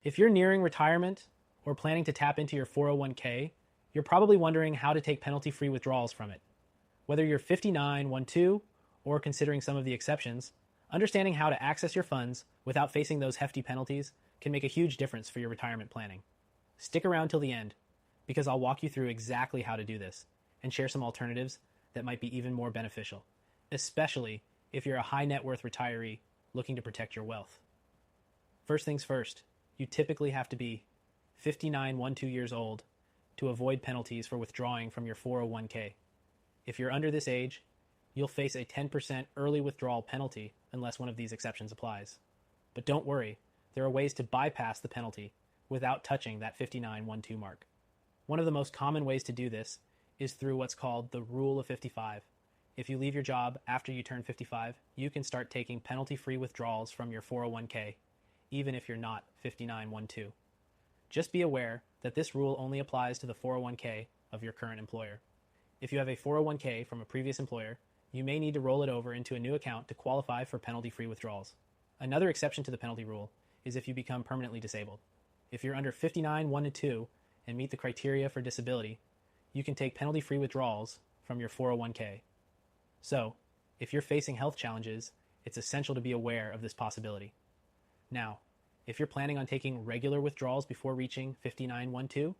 If you're nearing retirement or planning to tap into your 401k, you're probably wondering how to take penalty-free withdrawals from it. Whether you're 5912 or considering some of the exceptions, understanding how to access your funds without facing those hefty penalties can make a huge difference for your retirement planning. Stick around till the end, because I'll walk you through exactly how to do this and share some alternatives that might be even more beneficial, especially if you're a high net worth retiree looking to protect your wealth. First things first, you typically have to be 5912 years old to avoid penalties for withdrawing from your 401k. If you're under this age, you'll face a 10% early withdrawal penalty unless one of these exceptions applies. But don't worry, there are ways to bypass the penalty without touching that 5912 mark. One of the most common ways to do this is through what's called the Rule of 55. If you leave your job after you turn 55, you can start taking penalty-free withdrawals from your 401k, even if you're not 5912. Just be aware that this rule only applies to the 401k of your current employer. If you have a 401k from a previous employer, you may need to roll it over into a new account to qualify for penalty-free withdrawals. Another exception to the penalty rule is if you become permanently disabled. If you're under 5912 and meet the criteria for disability, you can take penalty-free withdrawals from your 401k. So, if you're facing health challenges, it's essential to be aware of this possibility. Now, if you're planning on taking regular withdrawals before reaching 5912,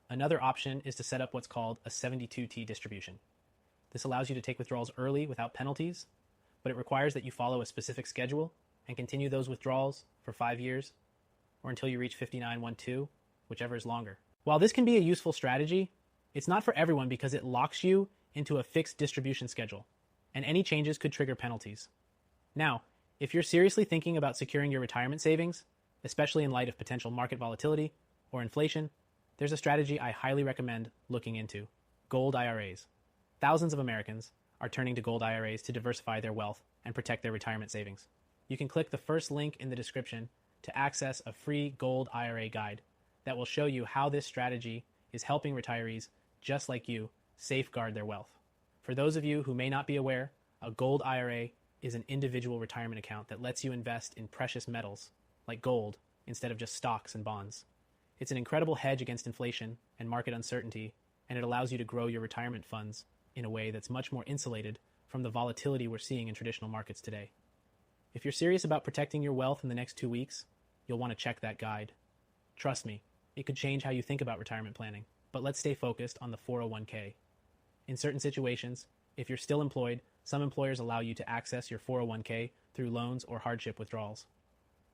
another option is to set up what's called a 72T distribution. This allows you to take withdrawals early without penalties, but it requires that you follow a specific schedule and continue those withdrawals for 5 years or until you reach 5912, whichever is longer. While this can be a useful strategy, it's not for everyone because it locks you into a fixed distribution schedule, and any changes could trigger penalties. Now, if you're seriously thinking about securing your retirement savings, especially in light of potential market volatility or inflation, there's a strategy I highly recommend looking into: gold IRAs. Thousands of Americans are turning to gold IRAs to diversify their wealth and protect their retirement savings. You can click the first link in the description to access a free gold IRA guide that will show you how this strategy is helping retirees just like you safeguard their wealth. For those of you who may not be aware, a gold IRA is an individual retirement account that lets you invest in precious metals like gold instead of just stocks and bonds. It's an incredible hedge against inflation and market uncertainty, and it allows you to grow your retirement funds in a way that's much more insulated from the volatility we're seeing in traditional markets today. If you're serious about protecting your wealth in the next 2 weeks, you'll want to check that guide. Trust me, it could change how you think about retirement planning, but let's stay focused on the 401k. In certain situations, if you're still employed, some employers allow you to access your 401k through loans or hardship withdrawals.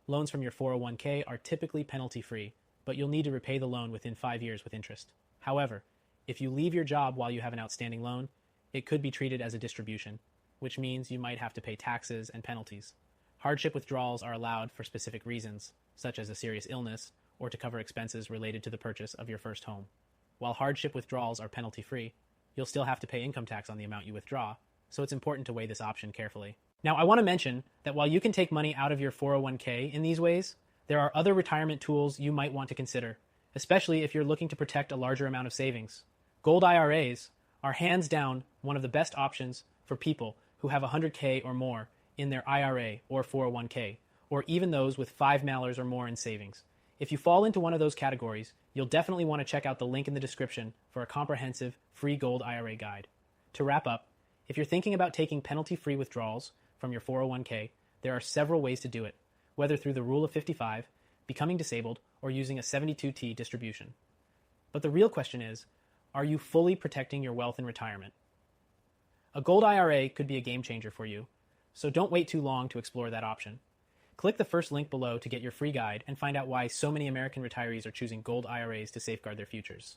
Loans from your 401k are typically penalty-free, but you'll need to repay the loan within 5 years with interest. However, if you leave your job while you have an outstanding loan, it could be treated as a distribution, which means you might have to pay taxes and penalties. Hardship withdrawals are allowed for specific reasons, such as a serious illness or to cover expenses related to the purchase of your first home. While hardship withdrawals are penalty-free, you'll still have to pay income tax on the amount you withdraw, so it's important to weigh this option carefully. Now, I want to mention that while you can take money out of your 401k in these ways, there are other retirement tools you might want to consider, especially if you're looking to protect a larger amount of savings. Gold IRAs are hands down one of the best options for people who have 100k or more in their IRA or 401k, or even those with $5 or more in savings. If you fall into one of those categories, you'll definitely want to check out the link in the description for a comprehensive free gold IRA guide. To wrap up, if you're thinking about taking penalty-free withdrawals from your 401k, there are several ways to do it, whether through the Rule of 55, becoming disabled, or using a 72T distribution. But the real question is, are you fully protecting your wealth in retirement? A gold IRA could be a game changer for you, so don't wait too long to explore that option. Click the first link below to get your free guide and find out why so many American retirees are choosing gold IRAs to safeguard their futures.